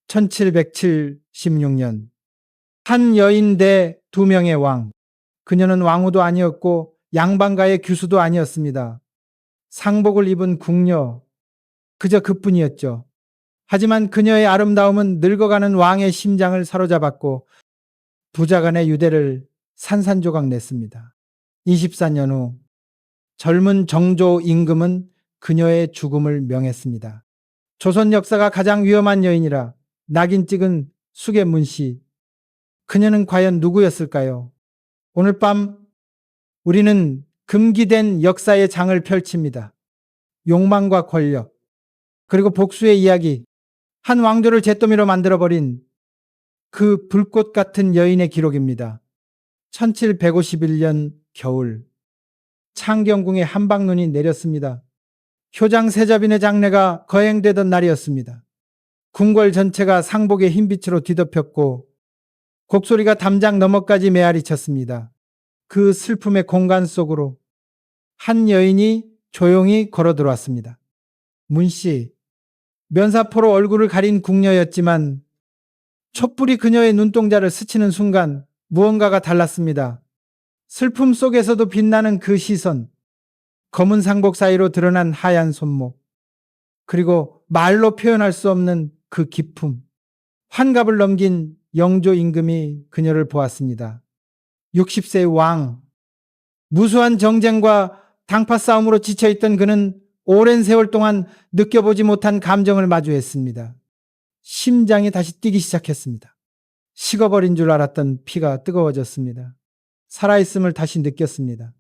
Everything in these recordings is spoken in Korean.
1776년 한 여인 대 두 명의 왕. 그녀는 왕후도 아니었고 양반가의 규수도 아니었습니다. 상복을 입은 궁녀, 그저 그뿐이었죠. 하지만 그녀의 아름다움은 늙어가는 왕의 심장을 사로잡았고 부자간의 유대를 산산조각 냈습니다. 24년 후 젊은 정조 임금은 그녀의 죽음을 명했습니다. 조선 역사가 가장 위험한 여인이라 낙인 찍은 수계문 씨. 그녀는 과연 누구였을까요? 오늘 밤 우리는 금기된 역사의 장을 펼칩니다. 욕망과 권력, 그리고 복수의 이야기, 한 왕조를 잿더미로 만들어버린 그 불꽃 같은 여인의 기록입니다. 1751년 겨울, 창경궁에 한방눈이 내렸습니다. 효장 세자빈의 장례가 거행되던 날이었습니다. 궁궐 전체가 상복의 흰빛으로 뒤덮였고 곡소리가 담장 너머까지 메아리 쳤습니다. 그 슬픔의 공간 속으로 한 여인이 조용히 걸어 들어왔습니다. 문씨, 면사포로 얼굴을 가린 궁녀였지만 촛불이 그녀의 눈동자를 스치는 순간 무언가가 달랐습니다. 슬픔 속에서도 빛나는 그 시선, 검은 상복 사이로 드러난 하얀 손목, 그리고 말로 표현할 수 없는 그 기품. 환갑을 넘긴 영조 임금이 그녀를 보았습니다. 60세의 왕, 무수한 정쟁과 당파 싸움으로 지쳐있던 그는 오랜 세월 동안 느껴보지 못한 감정을 마주했습니다. 심장이 다시 뛰기 시작했습니다. 식어버린 줄 알았던 피가 뜨거워졌습니다. 살아있음을 다시 느꼈습니다.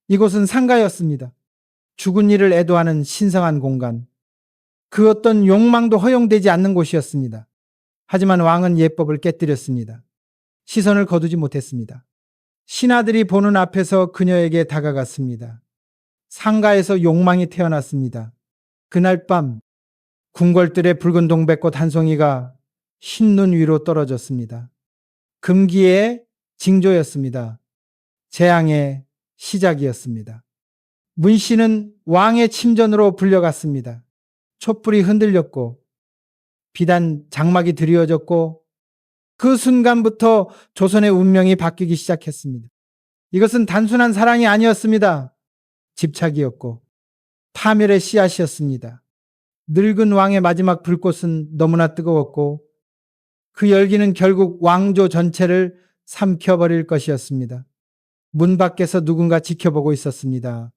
이곳은 상가였습니다. 죽은 이를 애도하는 신성한 공간. 그 어떤 욕망도 허용되지 않는 곳이었습니다. 하지만 왕은 예법을 깨뜨렸습니다. 시선을 거두지 못했습니다. 신하들이 보는 앞에서 그녀에게 다가갔습니다. 상가에서 욕망이 태어났습니다. 그날 밤 궁궐들의 붉은 동백꽃 한 송이가 흰눈 위로 떨어졌습니다. 금기의 징조였습니다. 재앙의 시작이었습니다. 문씨는 왕의 침전으로 불려갔습니다. 촛불이 흔들렸고 비단 장막이 드리워졌고 그 순간부터 조선의 운명이 바뀌기 시작했습니다. 이것은 단순한 사랑이 아니었습니다. 집착이었고 파멸의 씨앗이었습니다. 늙은 왕의 마지막 불꽃은 너무나 뜨거웠고 그 열기는 결국 왕조 전체를 삼켜버릴 것이었습니다. 문 밖에서 누군가 지켜보고 있었습니다.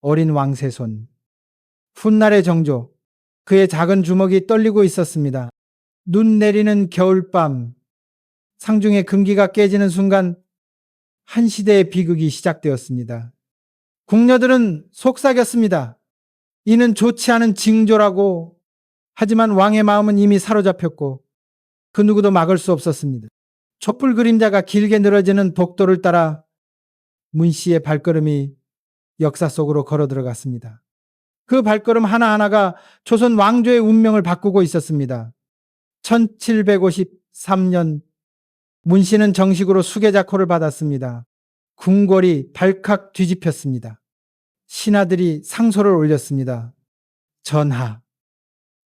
어린 왕세손. 훗날의 정조. 그의 작은 주먹이 떨리고 있었습니다. 눈 내리는 겨울밤. 상중의 금기가 깨지는 순간 한 시대의 비극이 시작되었습니다. 궁녀들은 속삭였습니다. 이는 좋지 않은 징조라고. 하지만 왕의 마음은 이미 사로잡혔고 그 누구도 막을 수 없었습니다. 촛불 그림자가 길게 늘어지는 복도를 따라 문씨의 발걸음이 역사 속으로 걸어 들어갔습니다. 그 발걸음 하나하나가 조선 왕조의 운명을 바꾸고 있었습니다. 1753년 문씨는 정식으로 수계자코를 받았습니다. 궁궐이 발칵 뒤집혔습니다. 신하들이 상소를 올렸습니다. 전하,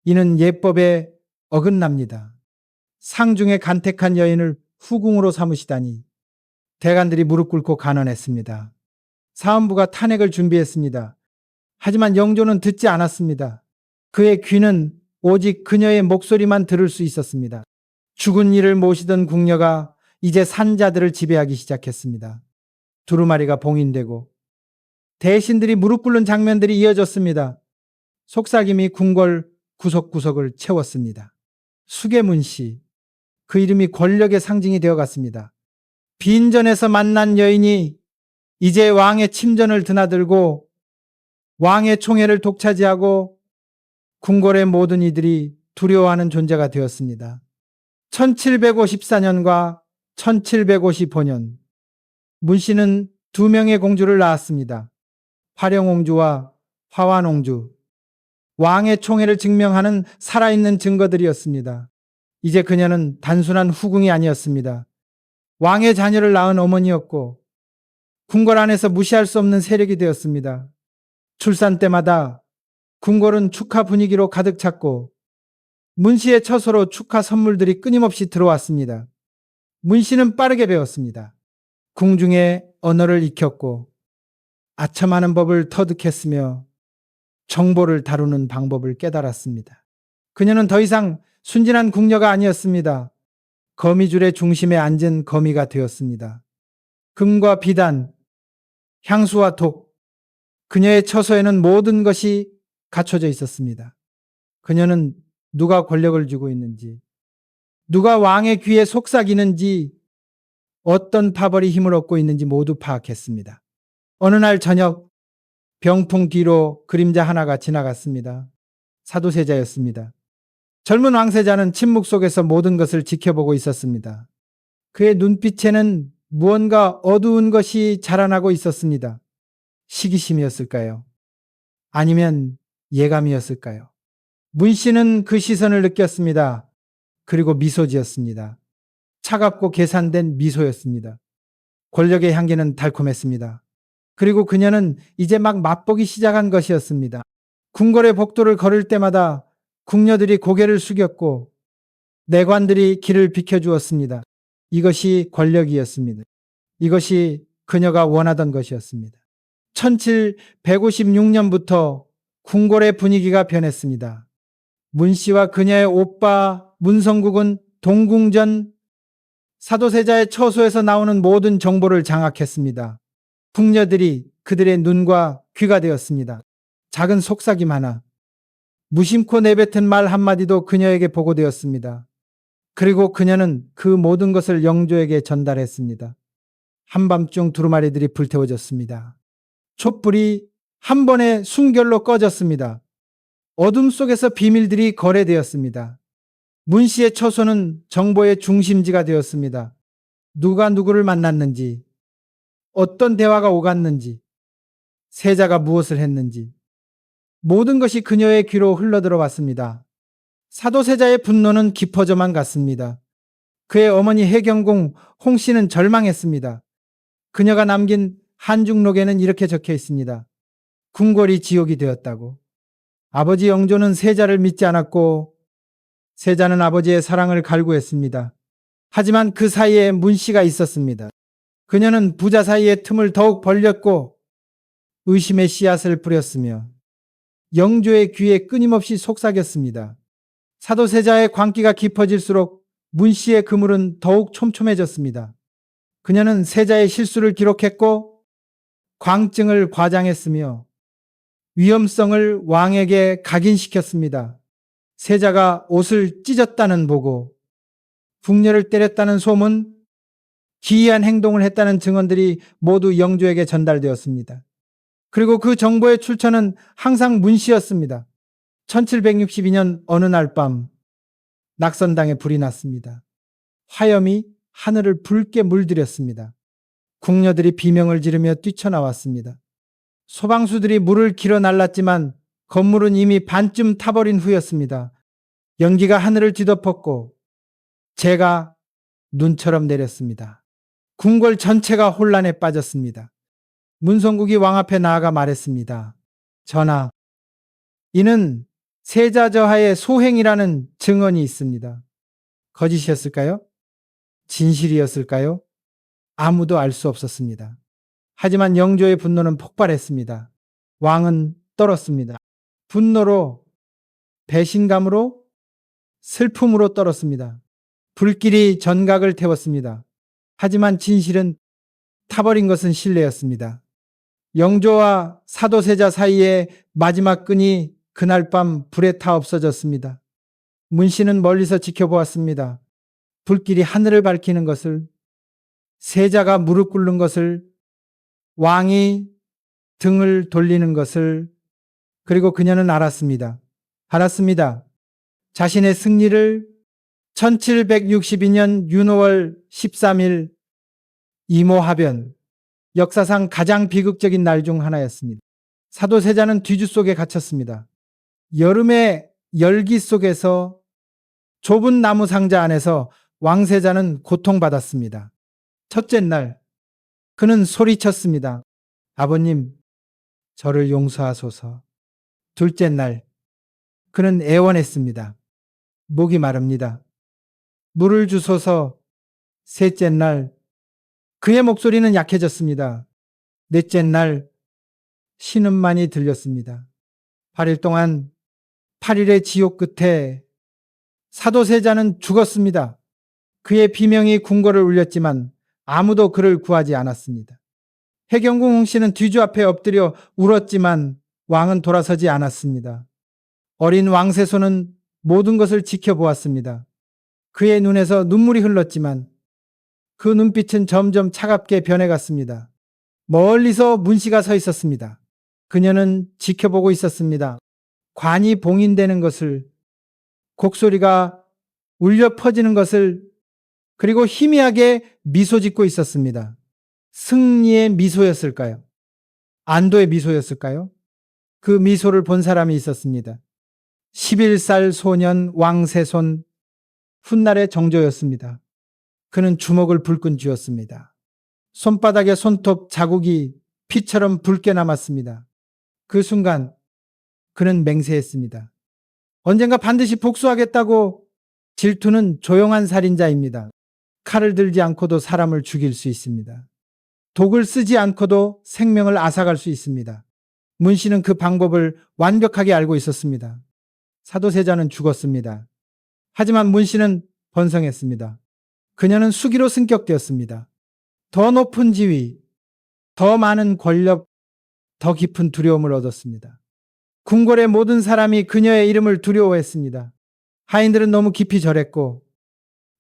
이는 예법에 어긋납니다. 상중에 간택한 여인을 후궁으로 삼으시다니. 대관들이 무릎 꿇고 간언했습니다. 사헌부가 탄핵을 준비했습니다. 하지만 영조는 듣지 않았습니다. 그의 귀는 오직 그녀의 목소리만 들을 수 있었습니다. 죽은 이를 모시던 궁녀가 이제 산자들을 지배하기 시작했습니다. 두루마리가 봉인되고 대신들이 무릎 꿇는 장면들이 이어졌습니다. 속삭임이 궁궐 구석구석을 채웠습니다. 수계문씨, 그 이름이 권력의 상징이 되어갔습니다. 빈전에서 만난 여인이 이제 왕의 침전을 드나들고 왕의 총애를 독차지하고 궁궐의 모든 이들이 두려워하는 존재가 되었습니다. 1754년과 1755년 문씨는 두 명의 공주를 낳았습니다. 화령옹주와 화완옹주. 왕의 총애를 증명하는 살아있는 증거들이었습니다. 이제 그녀는 단순한 후궁이 아니었습니다. 왕의 자녀를 낳은 어머니였고 궁궐 안에서 무시할 수 없는 세력이 되었습니다. 출산 때마다 궁궐은 축하 분위기로 가득 찼고 문 씨의 처소로 축하 선물들이 끊임없이 들어왔습니다. 문 씨는 빠르게 배웠습니다. 궁중의 언어를 익혔고 아첨하는 법을 터득했으며 정보를 다루는 방법을 깨달았습니다. 그녀는 더 이상 순진한 궁녀가 아니었습니다. 거미줄의 중심에 앉은 거미가 되었습니다. 금과 비단, 향수와 독, 그녀의 처소에는 모든 것이 갖춰져 있었습니다. 그녀는 누가 권력을 쥐고 있는지, 누가 왕의 귀에 속삭이는지, 어떤 파벌이 힘을 얻고 있는지 모두 파악했습니다. 어느 날 저녁 병풍 뒤로 그림자 하나가 지나갔습니다. 사도세자였습니다. 젊은 왕세자는 침묵 속에서 모든 것을 지켜보고 있었습니다. 그의 눈빛에는 무언가 어두운 것이 자라나고 있었습니다. 시기심이었을까요? 아니면 예감이었을까요? 문 씨는 그 시선을 느꼈습니다. 그리고 미소 지었습니다. 차갑고 계산된 미소였습니다. 권력의 향기는 달콤했습니다. 그리고 그녀는 이제 막 맛보기 시작한 것이었습니다. 궁궐의 복도를 걸을 때마다 궁녀들이 고개를 숙였고 내관들이 길을 비켜주었습니다. 이것이 권력이었습니다. 이것이 그녀가 원하던 것이었습니다. 1756년부터 궁궐의 분위기가 변했습니다. 문 씨와 그녀의 오빠 문성국은 동궁전 사도세자의 처소에서 나오는 모든 정보를 장악했습니다. 궁녀들이 그들의 눈과 귀가 되었습니다. 작은 속삭임 하나, 무심코 내뱉은 말 한마디도 그녀에게 보고되었습니다. 그리고 그녀는 그 모든 것을 영조에게 전달했습니다. 한밤중 두루마리들이 불태워졌습니다. 촛불이 한 번에 숨결로 꺼졌습니다. 어둠 속에서 비밀들이 거래되었습니다. 문 씨의 처소는 정보의 중심지가 되었습니다. 누가 누구를 만났는지, 어떤 대화가 오갔는지, 세자가 무엇을 했는지, 모든 것이 그녀의 귀로 흘러들어왔습니다. 사도세자의 분노는 깊어져만 갔습니다. 그의 어머니 해경궁 홍 씨는 절망했습니다. 그녀가 남긴 한중록에는 이렇게 적혀 있습니다. 궁궐이 지옥이 되었다고. 아버지 영조는 세자를 믿지 않았고 세자는 아버지의 사랑을 갈구했습니다. 하지만 그 사이에 문 씨가 있었습니다. 그녀는 부자 사이의 틈을 더욱 벌렸고 의심의 씨앗을 뿌렸으며 영조의 귀에 끊임없이 속삭였습니다. 사도세자의 광기가 깊어질수록 문 씨의 그물은 더욱 촘촘해졌습니다. 그녀는 세자의 실수를 기록했고 광증을 과장했으며 위험성을 왕에게 각인시켰습니다. 세자가 옷을 찢었다는 보고, 궁녀를 때렸다는 소문, 기이한 행동을 했다는 증언들이 모두 영조에게 전달되었습니다. 그리고 그 정보의 출처는 항상 문 씨였습니다. 1762년 어느 날 밤 낙선당에 불이 났습니다. 화염이 하늘을 붉게 물들였습니다. 궁녀들이 비명을 지르며 뛰쳐나왔습니다. 소방수들이 물을 길어 날랐지만 건물은 이미 반쯤 타버린 후였습니다. 연기가 하늘을 뒤덮었고 재가 눈처럼 내렸습니다. 궁궐 전체가 혼란에 빠졌습니다. 문성국이 왕 앞에 나아가 말했습니다. 전하, 이는 세자저하의 소행이라는 증언이 있습니다. 거짓이었을까요? 진실이었을까요? 아무도 알 수 없었습니다. 하지만 영조의 분노는 폭발했습니다. 왕은 떨었습니다. 분노로, 배신감으로, 슬픔으로 떨었습니다. 불길이 전각을 태웠습니다. 하지만 진실은 타버린 것은 신뢰였습니다. 영조와 사도세자 사이의 마지막 끈이 그날 밤 불에 타 없어졌습니다. 문 씨는 멀리서 지켜보았습니다. 불길이 하늘을 밝히는 것을, 세자가 무릎 꿇는 것을, 왕이 등을 돌리는 것을, 그리고 그녀는 알았습니다. 자신의 승리를 1762년 윤호월 13일 이모하변, 역사상 가장 비극적인 날 중 하나였습니다. 사도세자는 뒤주 속에 갇혔습니다. 여름의 열기 속에서 좁은 나무 상자 안에서 왕세자는 고통받았습니다. 첫째 날, 그는 소리쳤습니다. 아버님, 저를 용서하소서. 둘째 날, 그는 애원했습니다. 목이 마릅니다. 물을 주소서. 셋째 날 그의 목소리는 약해졌습니다. 넷째 날 신음만이 들렸습니다. 8일 동안 8일의 지옥 끝에 사도세자는 죽었습니다. 그의 비명이 궁궐을 울렸지만 아무도 그를 구하지 않았습니다. 해경궁 홍씨는 뒤주 앞에 엎드려 울었지만 왕은 돌아서지 않았습니다. 어린 왕세손은 모든 것을 지켜보았습니다. 그의 눈에서 눈물이 흘렀지만 그 눈빛은 점점 차갑게 변해갔습니다. 멀리서 문씨가 서 있었습니다. 그녀는 지켜보고 있었습니다. 관이 봉인되는 것을, 곡소리가 울려 퍼지는 것을, 그리고 희미하게 미소 짓고 있었습니다. 승리의 미소였을까요? 안도의 미소였을까요? 그 미소를 본 사람이 있었습니다. 11살 소년 왕세손, 훗날의 정조였습니다. 그는 주먹을 불끈 쥐었습니다. 손바닥에 손톱 자국이 피처럼 붉게 남았습니다. 그 순간 그는 맹세했습니다. 언젠가 반드시 복수하겠다고. 질투는 조용한 살인자입니다. 칼을 들지 않고도 사람을 죽일 수 있습니다. 독을 쓰지 않고도 생명을 앗아갈 수 있습니다. 문씨는 그 방법을 완벽하게 알고 있었습니다. 사도세자는 죽었습니다. 하지만 문씨는 번성했습니다. 그녀는 수기로 승격되었습니다. 더 높은 지위, 더 많은 권력, 더 깊은 두려움을 얻었습니다. 궁궐의 모든 사람이 그녀의 이름을 두려워했습니다. 하인들은 너무 깊이 절했고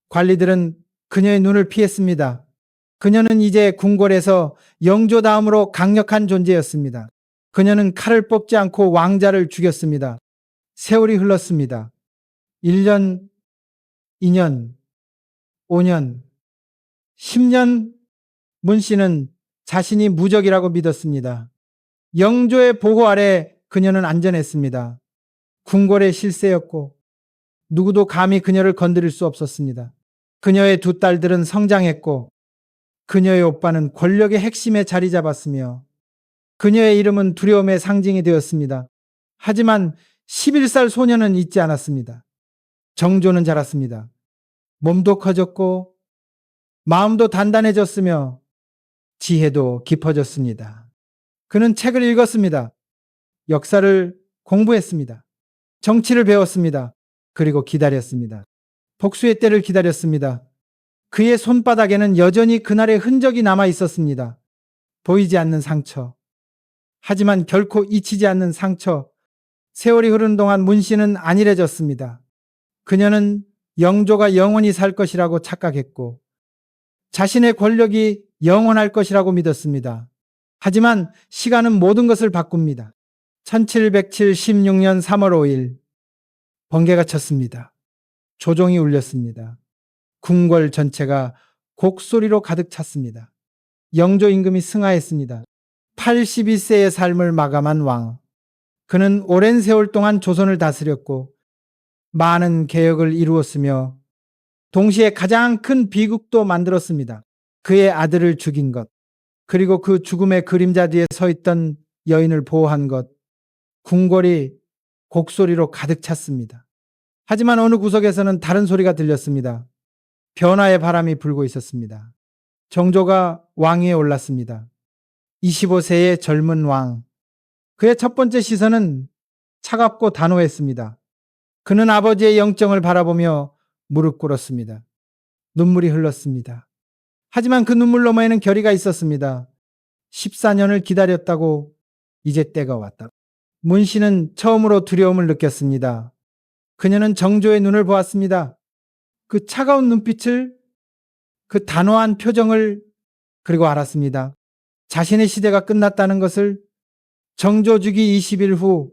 관리들은 그녀의 눈을 피했습니다. 그녀는 이제 궁궐에서 영조 다음으로 강력한 존재였습니다. 그녀는 칼을 뽑지 않고 왕자를 죽였습니다. 세월이 흘렀습니다. 1년, 2년, 5년, 10년. 문씨는 자신이 무적이라고 믿었습니다. 영조의 보호 아래 그녀는 안전했습니다. 궁궐의 실세였고 누구도 감히 그녀를 건드릴 수 없었습니다. 그녀의 두 딸들은 성장했고 그녀의 오빠는 권력의 핵심에 자리 잡았으며 그녀의 이름은 두려움의 상징이 되었습니다. 하지만 11살 소녀는 잊지 않았습니다. 정조는 자랐습니다. 몸도 커졌고 마음도 단단해졌으며 지혜도 깊어졌습니다. 그는 책을 읽었습니다. 역사를 공부했습니다. 정치를 배웠습니다. 그리고 기다렸습니다. 복수의 때를 기다렸습니다. 그의 손바닥에는 여전히 그날의 흔적이 남아 있었습니다. 보이지 않는 상처. 하지만 결코 잊히지 않는 상처. 세월이 흐른 동안 문씨는 안일해졌습니다. 그녀는 영조가 영원히 살 것이라고 착각했고 자신의 권력이 영원할 것이라고 믿었습니다. 하지만 시간은 모든 것을 바꿉니다. 1776년 3월 5일 번개가 쳤습니다. 조종이 울렸습니다. 궁궐 전체가 곡소리로 가득 찼습니다. 영조 임금이 승하했습니다. 82세의 삶을 마감한 왕. 그는 오랜 세월 동안 조선을 다스렸고 많은 개혁을 이루었으며 동시에 가장 큰 비극도 만들었습니다. 그의 아들을 죽인 것, 그리고 그 죽음의 그림자 뒤에 서 있던 여인을 보호한 것, 궁궐이 곡소리로 가득 찼습니다. 하지만 어느 구석에서는 다른 소리가 들렸습니다. 변화의 바람이 불고 있었습니다. 정조가 왕위에 올랐습니다. 25세의 젊은 왕. 그의 첫 번째 시선은 차갑고 단호했습니다. 그는 아버지의 영정을 바라보며 무릎 꿇었습니다. 눈물이 흘렀습니다. 하지만 그 눈물 너머에는 결의가 있었습니다. 14년을 기다렸다고 이제 때가 왔다. 문씨는 처음으로 두려움을 느꼈습니다. 그녀는 정조의 눈을 보았습니다. 그 차가운 눈빛을, 그 단호한 표정을, 그리고 알았습니다. 자신의 시대가 끝났다는 것을. 정조 주기 20일 후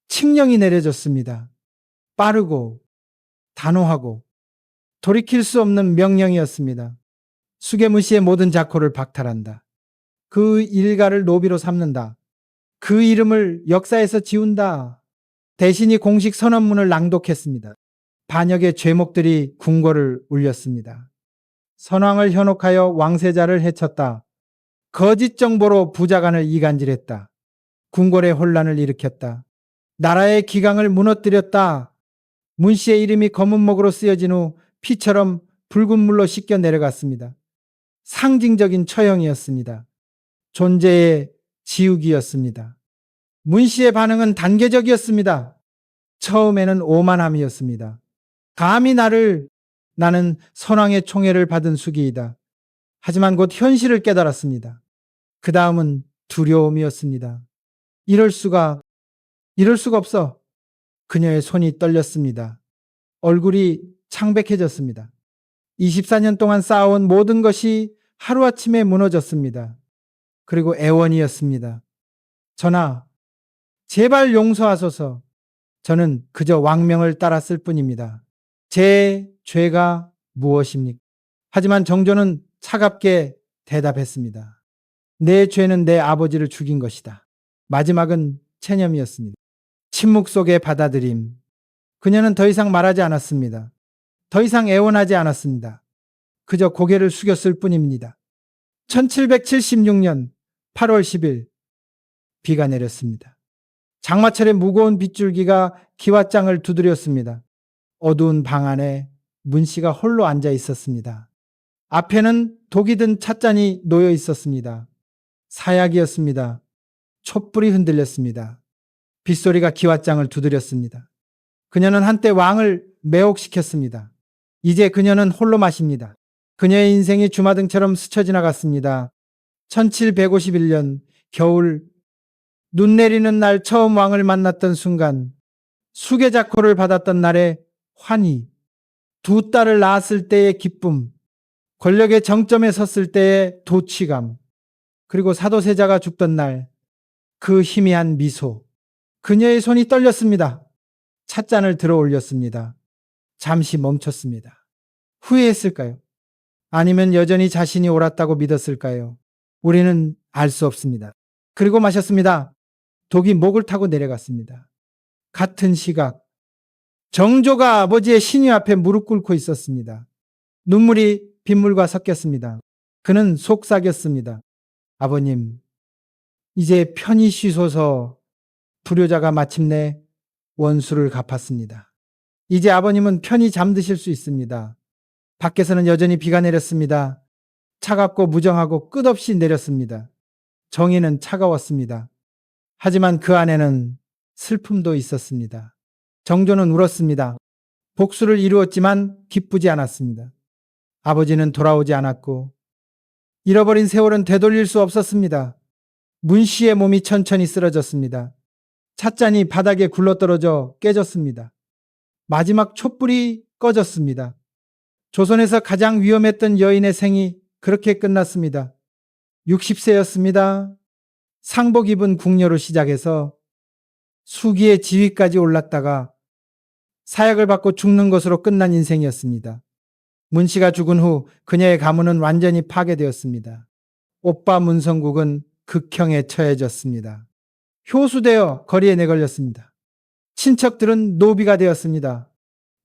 칙령이 내려졌습니다. 빠르고 단호하고 돌이킬 수 없는 명령이었습니다. 수계문씨의 모든 자코를 박탈한다. 그 일가를 노비로 삼는다. 그 이름을 역사에서 지운다. 대신이 공식 선언문을 낭독했습니다. 반역의 죄목들이 궁궐을 울렸습니다. 선왕을 현혹하여 왕세자를 해쳤다. 거짓 정보로 부자간을 이간질했다. 궁궐의 혼란을 일으켰다. 나라의 기강을 무너뜨렸다. 문 씨의 이름이 검은 목으로 쓰여진 후 피처럼 붉은 물로 씻겨 내려갔습니다. 상징적인 처형이었습니다. 존재의 지우기였습니다. 문 씨의 반응은 단계적이었습니다. 처음에는 오만함이었습니다. 감히 나는 선왕의 총애를 받은 수기이다. 하지만 곧 현실을 깨달았습니다. 그 다음은 두려움이었습니다. 이럴 수가 없어. 그녀의 손이 떨렸습니다. 얼굴이 창백해졌습니다. 24년 동안 쌓아온 모든 것이 하루아침에 무너졌습니다. 그리고 애원이었습니다. 전하, 제발 용서하소서. 저는 그저 왕명을 따랐을 뿐입니다. 제 죄가 무엇입니까? 하지만 정조는 차갑게 대답했습니다. 내 죄는 내 아버지를 죽인 것이다. 마지막은 체념이었습니다. 침묵 속의 받아들임. 그녀는 더 이상 말하지 않았습니다. 더 이상 애원하지 않았습니다. 그저 고개를 숙였을 뿐입니다. 1776년 8월 10일 비가 내렸습니다. 장마철의 무거운 빗줄기가 기왓장을 두드렸습니다. 어두운 방 안에 문 씨가 홀로 앉아 있었습니다. 앞에는 독이 든 찻잔이 놓여 있었습니다. 사약이었습니다. 촛불이 흔들렸습니다. 빗소리가 기왓장을 두드렸습니다. 그녀는 한때 왕을 매혹시켰습니다. 이제 그녀는 홀로 마십니다. 그녀의 인생이 주마등처럼 스쳐 지나갔습니다. 1751년 겨울 눈 내리는 날 처음 왕을 만났던 순간 수계자코를 받았던 날의 환희, 두 딸을 낳았을 때의 기쁨, 권력의 정점에 섰을 때의 도취감, 그리고 사도세자가 죽던 날 그 희미한 미소. 그녀의 손이 떨렸습니다. 찻잔을 들어 올렸습니다. 잠시 멈췄습니다. 후회했을까요? 아니면 여전히 자신이 옳았다고 믿었을까요? 우리는 알 수 없습니다. 그리고 마셨습니다. 독이 목을 타고 내려갔습니다. 같은 시각, 정조가 아버지의 신유 앞에 무릎 꿇고 있었습니다. 눈물이 빗물과 섞였습니다. 그는 속삭였습니다. 아버님, 이제 편히 쉬소서. 불효자가 마침내 원수를 갚았습니다. 이제 아버님은 편히 잠드실 수 있습니다. 밖에서는 여전히 비가 내렸습니다. 차갑고 무정하고 끝없이 내렸습니다. 정의는 차가웠습니다. 하지만 그 안에는 슬픔도 있었습니다. 정조는 울었습니다. 복수를 이루었지만 기쁘지 않았습니다. 아버지는 돌아오지 않았고 잃어버린 세월은 되돌릴 수 없었습니다. 문 씨의 몸이 천천히 쓰러졌습니다. 찻잔이 바닥에 굴러떨어져 깨졌습니다. 마지막 촛불이 꺼졌습니다. 조선에서 가장 위험했던 여인의 생이 그렇게 끝났습니다. 60세였습니다. 상복 입은 궁녀로 시작해서 수기의 지위까지 올랐다가 사약을 받고 죽는 것으로 끝난 인생이었습니다. 문 씨가 죽은 후 그녀의 가문은 완전히 파괴되었습니다. 오빠 문성국은 극형에 처해졌습니다. 효수되어 거리에 내걸렸습니다. 친척들은 노비가 되었습니다.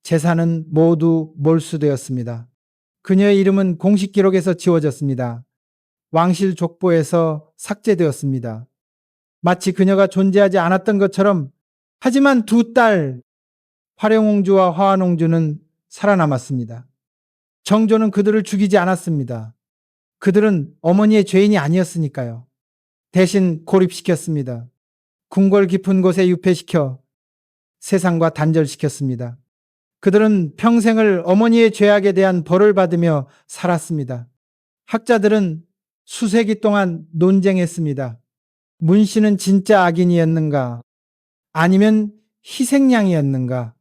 재산은 모두 몰수되었습니다. 그녀의 이름은 공식 기록에서 지워졌습니다. 왕실 족보에서 삭제되었습니다. 마치 그녀가 존재하지 않았던 것처럼. 하지만 두 딸 화령옹주와 화환옹주는 살아남았습니다. 정조는 그들을 죽이지 않았습니다. 그들은 어머니의 죄인이 아니었으니까요. 대신 고립시켰습니다. 궁궐 깊은 곳에 유폐시켜 세상과 단절시켰습니다. 그들은 평생을 어머니의 죄악에 대한 벌을 받으며 살았습니다. 학자들은 수세기 동안 논쟁했습니다. 문 씨는 진짜 악인이었는가? 아니면 희생양이었는가?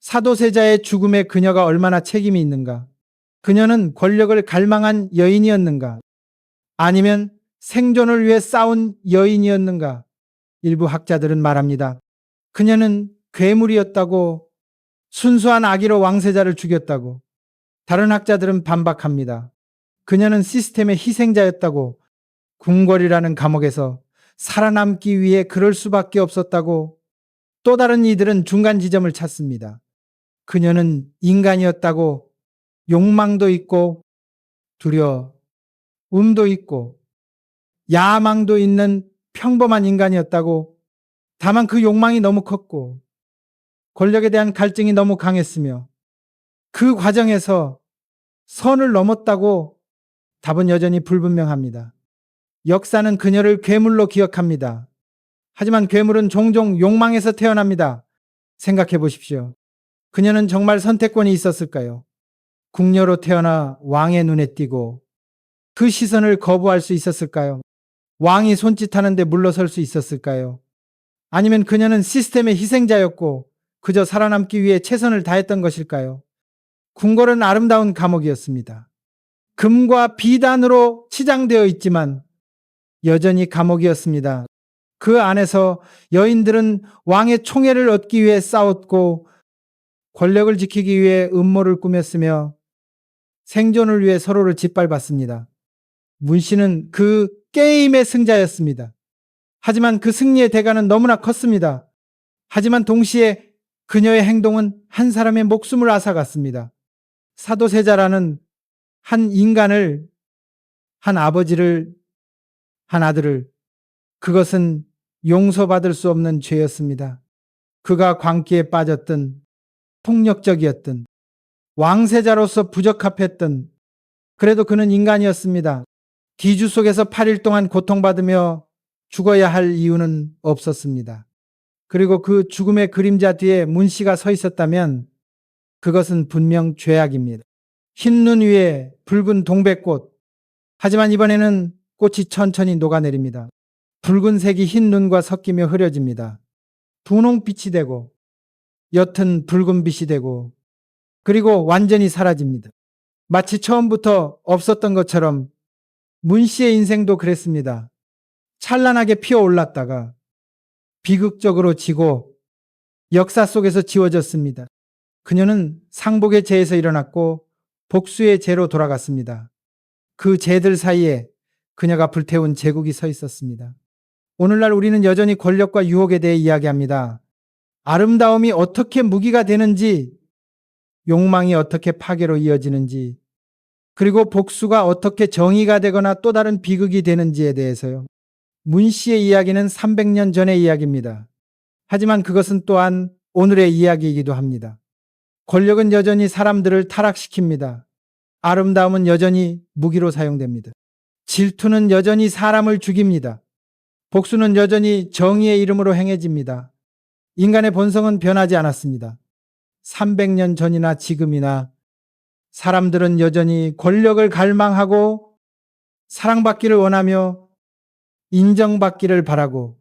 사도세자의 죽음에 그녀가 얼마나 책임이 있는가? 그녀는 권력을 갈망한 여인이었는가? 아니면 생존을 위해 싸운 여인이었는가? 일부 학자들은 말합니다. 그녀는 괴물이었다고, 순수한 악의로 왕세자를 죽였다고. 다른 학자들은 반박합니다. 그녀는 시스템의 희생자였다고, 궁궐이라는 감옥에서 살아남기 위해 그럴 수밖에 없었다고. 또 다른 이들은 중간 지점을 찾습니다. 그녀는 인간이었다고, 욕망도 있고 두려움도 있고 야망도 있는 평범한 인간이었다고. 다만 그 욕망이 너무 컸고 권력에 대한 갈증이 너무 강했으며 그 과정에서 선을 넘었다고 답은 여전히 불분명합니다. 역사는 그녀를 괴물로 기억합니다. 하지만 괴물은 종종 욕망에서 태어납니다. 생각해 보십시오. 그녀는 정말 선택권이 있었을까요? 궁녀로 태어나 왕의 눈에 띄고 그 시선을 거부할 수 있었을까요? 왕이 손짓하는데 물러설 수 있었을까요? 아니면 그녀는 시스템의 희생자였고 그저 살아남기 위해 최선을 다했던 것일까요? 궁궐은 아름다운 감옥이었습니다. 금과 비단으로 치장되어 있지만 여전히 감옥이었습니다. 그 안에서 여인들은 왕의 총애를 얻기 위해 싸웠고 권력을 지키기 위해 음모를 꾸몄으며 생존을 위해 서로를 짓밟았습니다. 문 씨는 그 게임의 승자였습니다. 하지만 그 승리의 대가는 너무나 컸습니다. 하지만 동시에 그녀의 행동은 한 사람의 목숨을 앗아갔습니다. 사도세자라는 한 인간을, 한 아버지를, 한 아들을, 그것은 용서받을 수 없는 죄였습니다. 그가 광기에 빠졌든, 폭력적이었든, 왕세자로서 부적합했든, 그래도 그는 인간이었습니다. 기주 속에서 8일 동안 고통받으며 죽어야 할 이유는 없었습니다. 그리고 그 죽음의 그림자 뒤에 문 씨가 서 있었다면 그것은 분명 죄악입니다. 흰 눈 위에 붉은 동백꽃. 하지만 이번에는 꽃이 천천히 녹아내립니다. 붉은색이 흰 눈과 섞이며 흐려집니다. 분홍빛이 되고 옅은 붉은빛이 되고 그리고 완전히 사라집니다. 마치 처음부터 없었던 것처럼 문 씨의 인생도 그랬습니다. 찬란하게 피어올랐다가 비극적으로 지고 역사 속에서 지워졌습니다. 그녀는 상복의 죄에서 일어났고 복수의 죄로 돌아갔습니다. 그 죄들 사이에 그녀가 불태운 제국이 서 있었습니다. 오늘날 우리는 여전히 권력과 유혹에 대해 이야기합니다. 아름다움이 어떻게 무기가 되는지, 욕망이 어떻게 파괴로 이어지는지, 그리고 복수가 어떻게 정의가 되거나 또 다른 비극이 되는지에 대해서요. 문 씨의 이야기는 300년 전의 이야기입니다. 하지만 그것은 또한 오늘의 이야기이기도 합니다. 권력은 여전히 사람들을 타락시킵니다. 아름다움은 여전히 무기로 사용됩니다. 질투는 여전히 사람을 죽입니다. 복수는 여전히 정의의 이름으로 행해집니다. 인간의 본성은 변하지 않았습니다. 300년 전이나 지금이나 사람들은 여전히 권력을 갈망하고 사랑받기를 원하며 인정받기를 바라고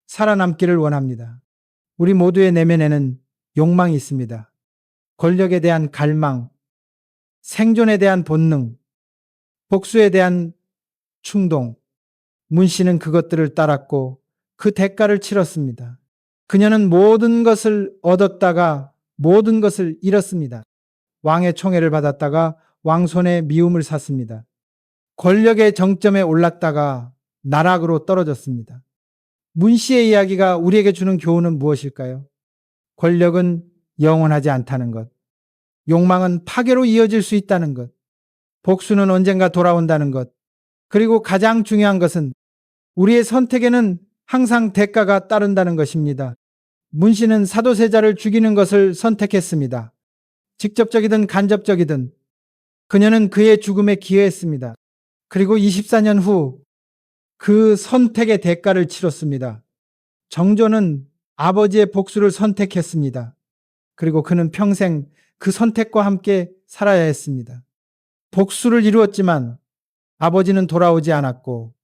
살아남기를 원합니다. 우리 모두의 내면에는 욕망이 있습니다. 권력에 대한 갈망, 생존에 대한 본능, 복수에 대한 충동. 문 씨는 그것들을 따랐고 그 대가를 치렀습니다. 그녀는 모든 것을 얻었다가 모든 것을 잃었습니다. 왕의 총애를 받았다가 왕손의 미움을 샀습니다. 권력의 정점에 올랐다가 나락으로 떨어졌습니다. 문 씨의 이야기가 우리에게 주는 교훈은 무엇일까요? 권력은 영원하지 않다는 것. 욕망은 파괴로 이어질 수 있다는 것. 복수는 언젠가 돌아온다는 것. 그리고 가장 중요한 것은 우리의 선택에는 항상 대가가 따른다는 것입니다. 문 씨는 사도세자를 죽이는 것을 선택했습니다. 직접적이든 간접적이든 그녀는 그의 죽음에 기여했습니다. 그리고 24년 후 그 선택의 대가를 치렀습니다. 정조는 아버지의 복수를 선택했습니다. 그리고 그는 평생 그 선택과 함께 살아야 했습니다. 복수를 이루었지만 아버지는 돌아오지 않았고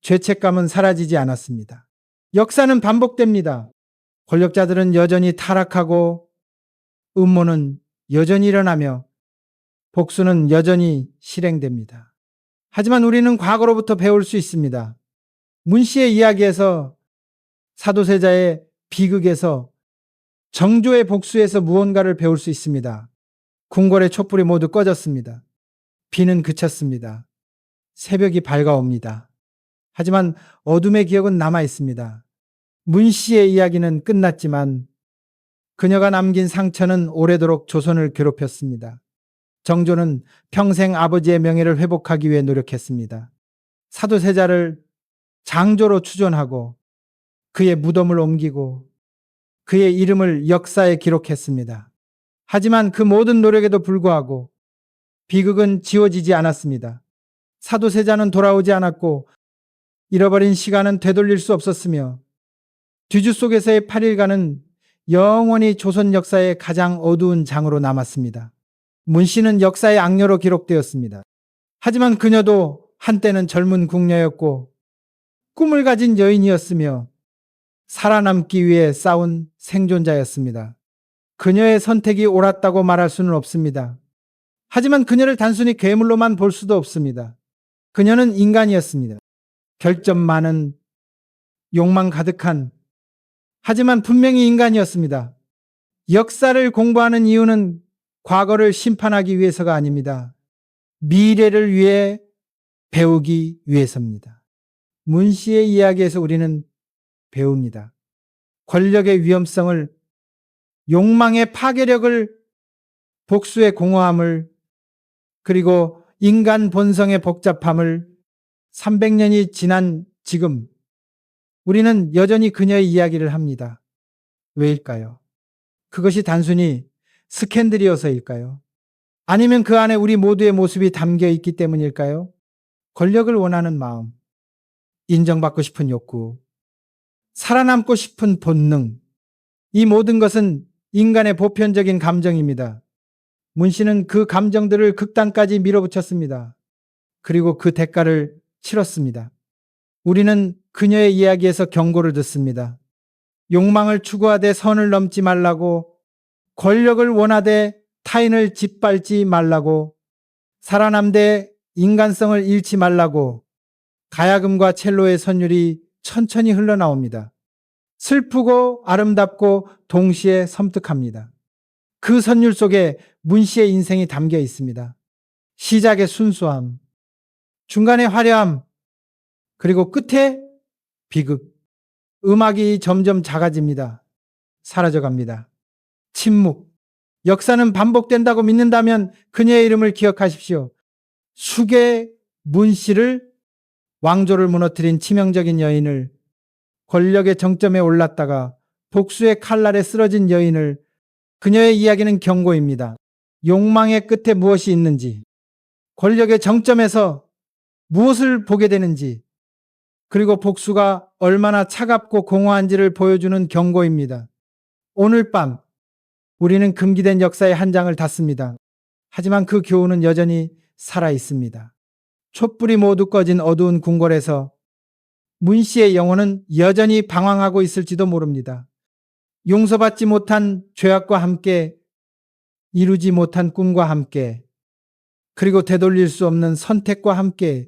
죄책감은 사라지지 않았습니다. 역사는 반복됩니다. 권력자들은 여전히 타락하고 음모는 여전히 일어나며 복수는 여전히 실행됩니다. 하지만 우리는 과거로부터 배울 수 있습니다. 문 씨의 이야기에서 사도세자의 비극에서 정조의 복수에서 무언가를 배울 수 있습니다. 궁궐의 촛불이 모두 꺼졌습니다. 비는 그쳤습니다. 새벽이 밝아옵니다. 하지만 어둠의 기억은 남아 있습니다. 문 씨의 이야기는 끝났지만 그녀가 남긴 상처는 오래도록 조선을 괴롭혔습니다. 정조는 평생 아버지의 명예를 회복하기 위해 노력했습니다. 사도세자를 장조로 추존하고 그의 무덤을 옮기고 그의 이름을 역사에 기록했습니다. 하지만 그 모든 노력에도 불구하고 비극은 지워지지 않았습니다. 사도세자는 돌아오지 않았고 잃어버린 시간은 되돌릴 수 없었으며 뒤주 속에서의 8일간은 영원히 조선 역사의 가장 어두운 장으로 남았습니다. 문씨는 역사의 악녀로 기록되었습니다. 하지만 그녀도 한때는 젊은 궁녀였고 꿈을 가진 여인이었으며 살아남기 위해 싸운 생존자였습니다. 그녀의 선택이 옳았다고 말할 수는 없습니다. 하지만 그녀를 단순히 괴물로만 볼 수도 없습니다. 그녀는 인간이었습니다. 결점 많은, 욕망 가득한, 하지만 분명히 인간이었습니다. 역사를 공부하는 이유는 과거를 심판하기 위해서가 아닙니다. 미래를 위해 배우기 위해서입니다. 문씨의 이야기에서 우리는 배웁니다. 권력의 위험성을, 욕망의 파괴력을, 복수의 공허함을, 그리고 인간 본성의 복잡함을 300년이 지난 지금 우리는 여전히 그녀의 이야기를 합니다. 왜일까요? 그것이 단순히 스캔들이어서일까요? 아니면 그 안에 우리 모두의 모습이 담겨 있기 때문일까요? 권력을 원하는 마음, 인정받고 싶은 욕구, 살아남고 싶은 본능, 이 모든 것은 인간의 보편적인 감정입니다. 문씨는 그 감정들을 극단까지 밀어붙였습니다. 그리고 그 대가를 치렀습니다. 우리는 그녀의 이야기에서 경고를 듣습니다. 욕망을 추구하되 선을 넘지 말라고, 권력을 원하되 타인을 짓밟지 말라고, 살아남되 인간성을 잃지 말라고, 가야금과 첼로의 선율이 천천히 흘러나옵니다. 슬프고 아름답고 동시에 섬뜩합니다. 그 선율 속에 문씨의 인생이 담겨 있습니다. 시작의 순수함, 중간의 화려함, 그리고 끝에 비극. 음악이 점점 작아집니다. 사라져갑니다. 침묵. 역사는 반복된다고 믿는다면 그녀의 이름을 기억하십시오. 숙의 문씨를, 왕조를 무너뜨린 치명적인 여인을, 권력의 정점에 올랐다가 복수의 칼날에 쓰러진 여인을, 그녀의 이야기는 경고입니다. 욕망의 끝에 무엇이 있는지, 권력의 정점에서 무엇을 보게 되는지, 그리고 복수가 얼마나 차갑고 공허한지를 보여주는 경고입니다. 오늘 밤 우리는 금기된 역사의 한 장을 닫습니다. 하지만 그 교훈은 여전히 살아 있습니다. 촛불이 모두 꺼진 어두운 궁궐에서 문씨의 영혼은 여전히 방황하고 있을지도 모릅니다. 용서받지 못한 죄악과 함께, 이루지 못한 꿈과 함께, 그리고 되돌릴 수 없는 선택과 함께